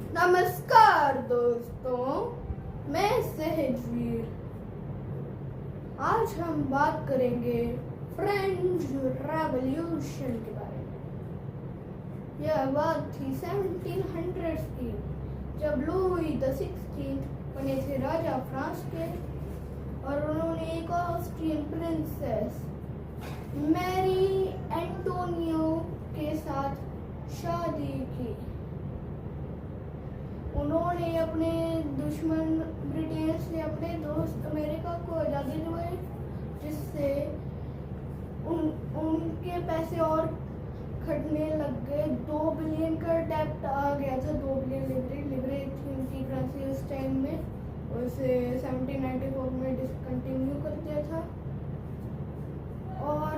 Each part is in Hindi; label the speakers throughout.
Speaker 1: नमस्कार दोस्तों, मैं सहजवीर। आज हम बात करेंगे फ्रेंच रेवोल्यूशन के बारे में। यह बात थी 1700s की, जब लुई द 16 बने थे राजा फ्रांस के और उन्होंने एक ऑस्ट्रियन प्रिंसेस मैरी एंटोनियो के साथ शादी की। उन्होंने अपने दुश्मन ब्रिटेन से अपने दोस्त अमेरिका को आज़ादी दिलवाई, जिससे उनके पैसे और घटने लग गए। 2 बिलियन का डेब्ट आ गया था। 2 बिलियन लिवरेज थी उनकी करेंसी उस टाइम में। उसे 1794 में डिसकंटिन्यू कर दिया था और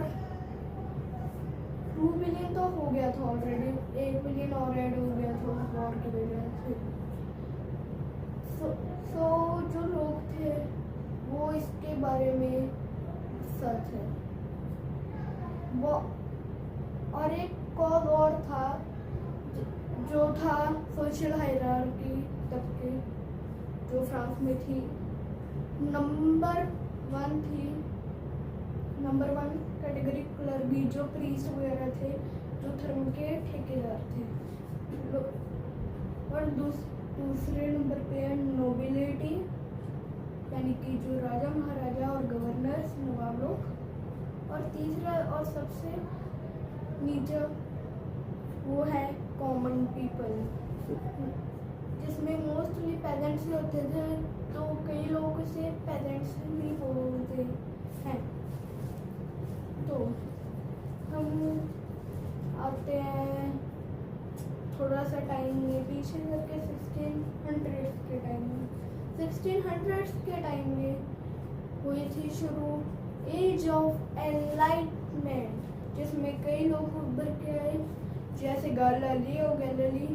Speaker 1: 2 बिलियन तो हो गया था ऑलरेडी। 1 बिलियन और ऐड हो गया था उस वॉर की वजह से। सो जो लोग थे वो इसके बारे में सच है। वो और एक कॉज और था जो था सोशल हायरार्की तबके जो फ्रांस में थी। नंबर 1 कैटेगरी क्लर्गी, जो प्रीस्ट वगैरह थे, जो धर्म के ठेकेदार थे। और दूसरे नंबर पे है नोबिलिटी, यानी कि जो राजा महाराजा और गवर्नर्स नवाब लोग। और तीसरा और सबसे नीचे वो है कॉमन पीपल, जिसमें मोस्टली पेजेंट्स ही होते थे। तो कई लोग इसे पेजेंट्स भी बोलते हैं। तो हम आते हैं थोड़ा सा टाइम में पीछे करके 1600s के टाइम में। 1600s के टाइम में हुई थी शुरू एज ऑफ एनलाइटमेंट, जिसमें कई लोग उभर के आए, जैसे गैलीली।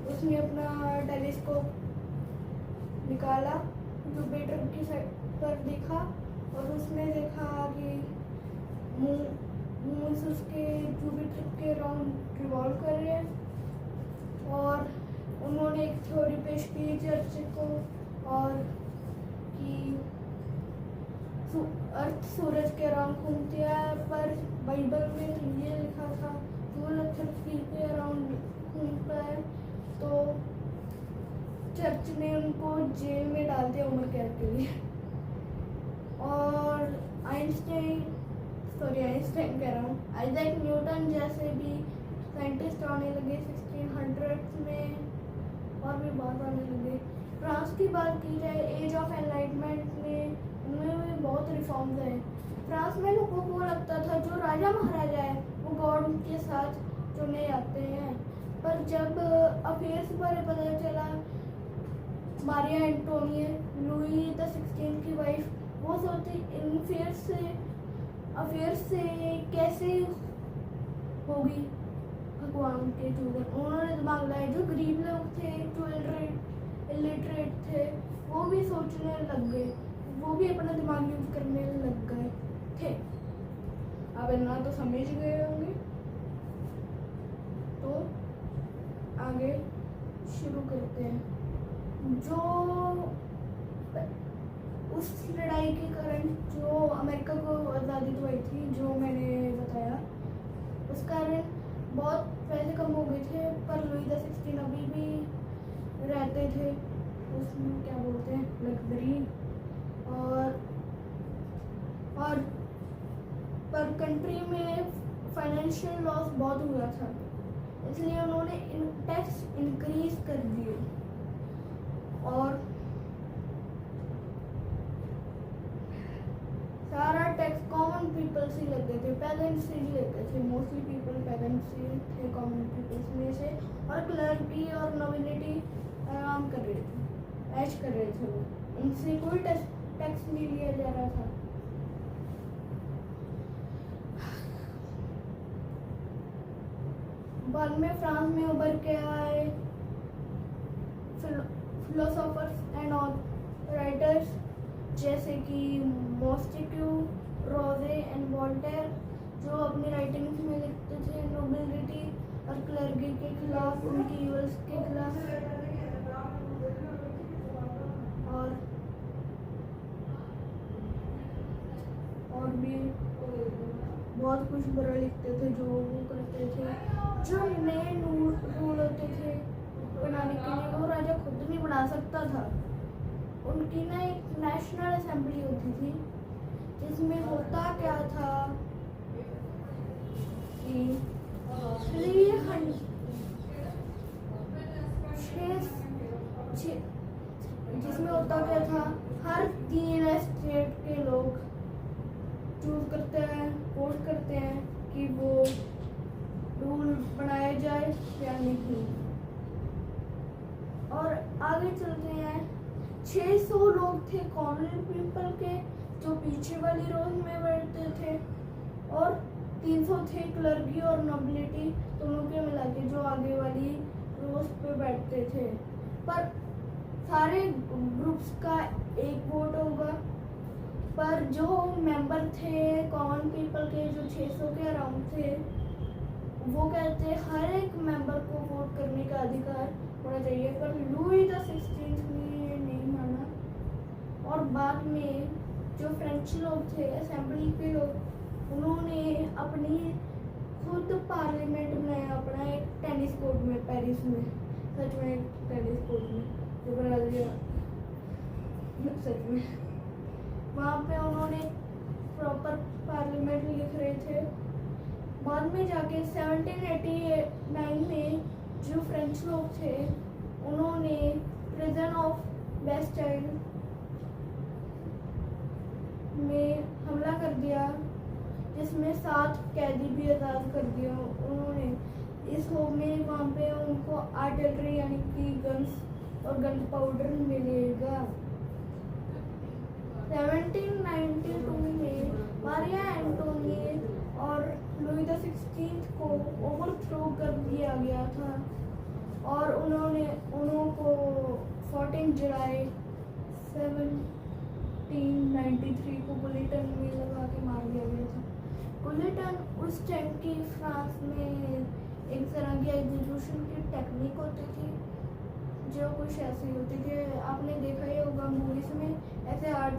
Speaker 1: उसने अपना टेलीस्कोप निकाला, जुपिटर की साइड पर देखा और उसने देखा कि मून्स उसके जुपिटर के राउंड रिवॉल्व कर रहे हैं। और उन्होंने एक थ्योरी पेश की चर्च को, और कि अर्थ सूरज के अराउंड घूमती है, पर बाइबल में ये लिखा था सूरज धरती के अराउंड घूमता है। तो चर्च ने उनको जेल में डाल दिया उम्र कैद के लिए। और आइंस्टाइन कह रहा हूँ, आइजैक न्यूटन जैसे भी साइंटिस्ट आने लगे 1600s में, और भी बात आने लगे। फ्रांस की बात की जाए एज ऑफ एनलाइटमेंट में, उनमें भी बहुत रिफॉर्म्स आए। फ्रांस में लोगों को लगता था जो राजा महाराजा है वो गॉड के साथ चुने जाते हैं। पर जब अफेयर्स बारे पता चला, मारिया एंटोनिया लुई द 16 की वाइफ, वो सोचती इन अफेयर्स से कैसे होगी भगवान के चूज़न। उन्होंने दिमाग लगाया। जो गरीब लोग थे, जो इलिटरेट थे, वो भी सोचने लग गए, वो भी अपना दिमाग यूज करने लग गए थे। अब इतना तो समझ गए होंगे, तो आगे शुरू करते हैं। जो उस लड़ाई के कारण जो अमेरिका को आज़ादी दिलवाई थी, जो मैंने बताया, उस कारण बहुत पैसे कम हो गए थे। पर लुई द 16 अभी भी रहते थे उसमें, क्या बोलते हैं, लग्जरी। और पर कंट्री में फाइनेंशियल लॉस बहुत हुआ था, इसलिए उन्होंने टैक्स इंक्रीज कर दिए। और सारा टैक्स कॉमन पीपल से लेते थे, पेजेंट्स से ही लेते थे। मोस्टली पीपल पेजेंट्स से थे, कॉमन पीपल्स में से। और क्लर्की और नोबिलिटी आराम कर रहे थे, ऐश कर रहे थे। वो उनसे कोई टैक्स नहीं लिया जा रहा था। बाद में फ्रांस में उभर के आए फिलोसोफर्स एंड राइटर्स, जैसे कि मोंटेस्क्यू, रोजे एंड वोल्टेयर, जो अपनी राइटिंग्स में लिखते थे नोबिलिटी और क्लर्की के खिलाफ, उनकी यूल्स के खिलाफ। बहुत कुछ बुरा लिखते थे, जो वो करते थे। जो नए रूल होते थे बनाने के लिए वो राजा खुद नहीं बना सकता था। उनकी ना एक नेशनल असेंबली होती थी, जिसमें होता क्या था कि 300 जिसमें होता क्या था, हर 3 स्टेट के लोग चूज करते हैं, वोट करते हैं कि वो रूल बनाया जाए या नहीं। और आगे चलते हैं, 600 लोग थे कॉमन पीपल के जो पीछे वाली रोज में बैठते थे, और 300 थे क्लर्की और नोबिलिटी दोनों के मिला के जो आगे वाली रोज पे बैठते थे। पर सारे ग्रुप्स का एक वोट होगा, पर जो मेंबर थे कॉमन पीपल के जो 600 के अराउंड थे, वो कहते हर एक मेंबर को वोट करने का अधिकार होना चाहिए। पर लुई द 16 ने ये नहीं माना, और बाद में जो फ्रेंच लोग थे असेंबली के लोग, उन्होंने अपनी खुद पार्लियामेंट बनाया अपना एक टेनिस कोर्ट में, पेरिस में, सच में एक टेनिस कोर्ट में, जो बना दिया सच में। वहाँ पे उन्होंने प्रॉपर पार्लियामेंट लिख रहे थे। बाद में जाके 1789 में जो फ्रेंच लोग थे, उन्होंने प्रिजन ऑफ बेस्टाइल में हमला कर दिया, जिसमें 7 कैदी भी आज़ाद कर दिया उन्होंने। इस होम में वहाँ पे उनको आर्टिलरी यानी कि गन्स और गन पाउडर मिलेगा। 1792 में मारिया एंटोनिएट और लुई द 16 को ओवरथ्रो कर दिया गया था, और उनको 14 जुलाई 1793 को बुलेटिन में लगा के मार दिया गया था। बुलेटिन उस टाइम की फ्रांस में एक तरह की एग्जीक्यूशन की टेक्निक होती थी, जो कुछ ऐसी होती थी, आपने देखा ही होगा मूवीज में, ऐसे हार्ट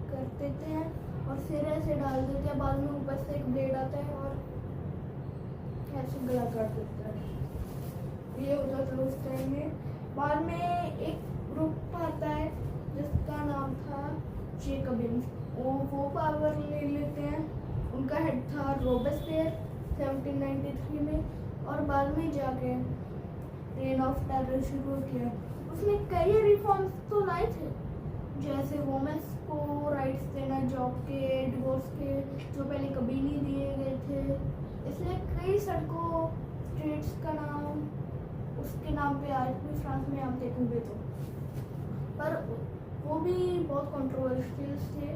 Speaker 1: कर देते हैं और सिर ऐसे डाल देते हैं, बाद में ऊपर से एक ब्लेड आता है और ऐसे गला काट देता है। ये होता था उस टाइम में। बाद में एक ग्रुप आता है जिसका नाम था जेकबिन्स, वो पावर ले लेते हैं। उनका हेड था रोबेस्पियर 1793 में, और बाद में जाके रेन ऑफ टेरर शुरू किया। उसने कई रिफॉर्म्स तो लाए थे, जैसे वुमेन्स को राइट्स देना, जॉब के, डिवोर्स के, जो पहले कभी नहीं दिए गए थे। इसलिए कई सड़कों, स्ट्रीट्स का नाम उसके नाम पे आज भी फ्रांस में आप देखोगे तो। पर वो भी बहुत कंट्रोवर्शियल थे।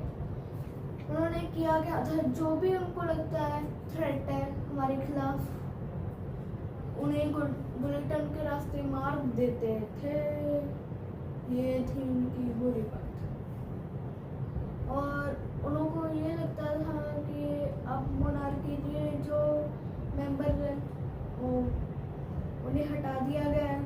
Speaker 1: उन्होंने किया क्या था, जो भी उनको लगता है थ्रेट है हमारे खिलाफ, उन्हें बुलेटिन के रास्ते मार देते थे। ये थी उनकी बुरी बात। और उनको ये लगता था कि अब मोनार्की के जो मेंबर हैं उन्हें हटा दिया गया है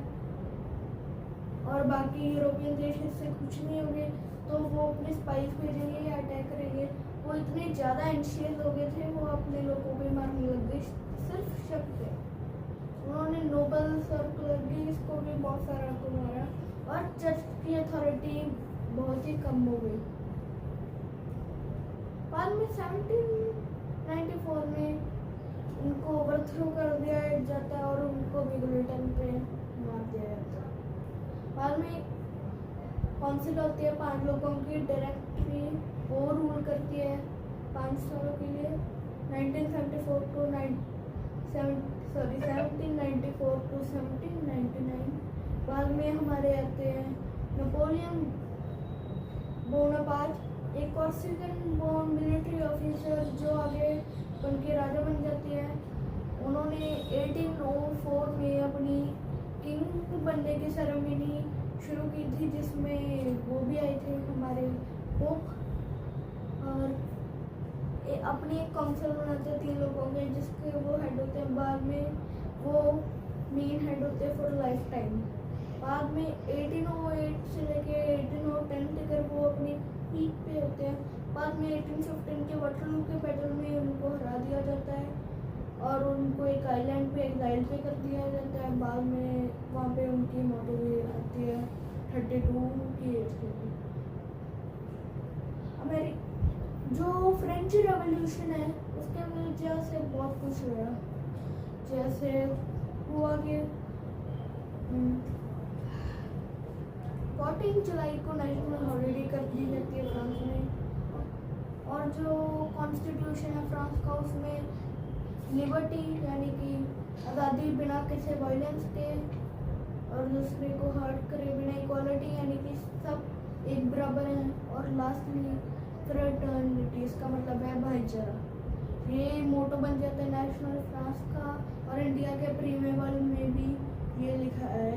Speaker 1: और बाकी यूरोपियन देश इससे कुछ नहीं होंगे, तो वो अपने स्पाइस भेजेंगे या अटैक करेंगे। वो इतने ज़्यादा एंशियस हो गए थे, वो अपने लोगों को मारने लग गए सिर्फ शक पे। उन्होंने नोबल्स और क्लर्कीज को भी बहुत सारा को मारा, और चर्च की अथॉरिटी बहुत ही कम हो गई। बाद में 1794 में उनको ओवरथ्रो कर दिया जाता है और उनको भी बुलेटिन पे मार दिया जाता है। बाद में काउंसिल होती है 5 लोगों की, डायरेक्टरी, वो रूल करती है 5 सालों के लिए, 1794 टू 1799। बाद में हमारे आते हैं नेपोलियन बोनापार्ट, एक कॉर्सिकन बोर्न मिलिट्री ऑफिसर जो आगे उनके राजा बन जाते हैं। उन्होंने 1804 में अपनी किंग बनने की सेरेमनी शुरू की थी, जिसमें वो भी आए थे हमारे पोप, और अपनी एक काउंसिल बनाते हैं 3 लोगों के, जिसके वो हेड होते हैं। बाद में वो मेन हेड होते हैं फॉर लाइफ टाइम। बाद में 1808 से लेके 1810 तक वो अपनी पीक पे होते हैं। बाद में 1815 के वाटरलू के बैटल में उनको हरा दिया जाता है और उनको एक आइलैंड पे एग्जाइल पे कर दिया जाता है। बाद में वहाँ पे उनकी मौत हुई आती है 32 की एज के लिए। जो फ्रेंच रेवोल्यूशन है उसके वजह से बहुत कुछ हुआ। जैसे हुआ कि 14 जुलाई को नेशनल हॉलीडे कर दी जाती है फ्रांस में। और जो कॉन्स्टिट्यूशन है फ्रांस का उसमें लिबर्टी यानी कि आज़ादी बिना किसी वायलेंस के और दूसरे को हर्ट करे बिना, इक्वालिटी यानी कि सब एक बराबर हैं, और लास्टली फ्रेटर्निटी, इसका मतलब है भाईचारा। ये मोटो बन जाता है नेशनल फ्रांस का। और इंडिया के प्रीमेबल में भी ये लिखा है,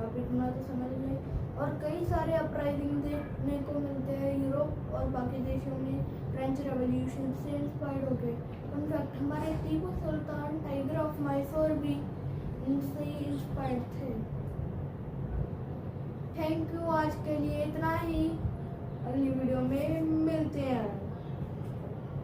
Speaker 1: आप इतना तो समझ लें। और कई सारे अपराइजिंग देखने को मिलते हैं यूरोप और बाकी देशों में फ्रेंच रेवोल्यूशन से इंस्पायर्ड हो गए। इनफैक्ट हमारे टीपू सुल्तान टाइगर ऑफ मैसूर भी इनसे इंस्पायर्ड थे। थैंक यू, आज के लिए इतना ही। अगली वीडियो में मिलते हैं।